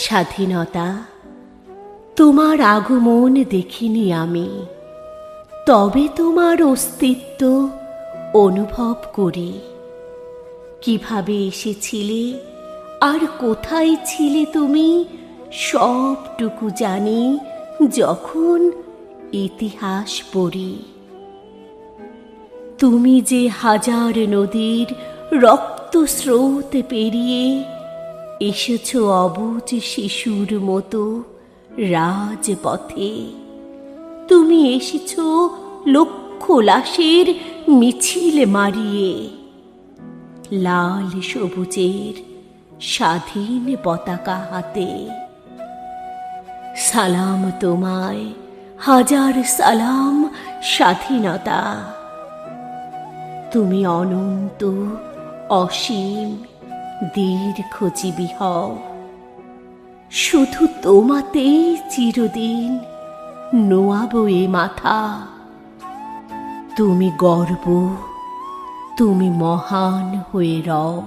স্বাধীনতা, তোমার আগমন দেখিনি আমি, তবে তোমার অস্তিত্ব অনুভব করি। কিভাবে এসেছিলে আর কোথায় ছিলে তুমি, সবটুকু জানি যখন ইতিহাস পড়ি। তুমি যে হাজার নদীর রক্ত স্রোত পেরিয়ে এসেছ অবুঝ শিশুর মতো রাজপথে। তুমি এসেছ লক্ষ লাশের মিছিল মারিয়ে, লাল সবুজের স্বাধীন পতাকা হাতে। সালাম তোমায়, হাজার সালাম স্বাধীনতা। তুমি অনন্ত, অসীম, দীর্ঘজীবী হও। শুধু তোমাতেই চিরদিন নোয়াবো এ মাথা। তুমি গর্ব, তুমি মহান হয়ে রও।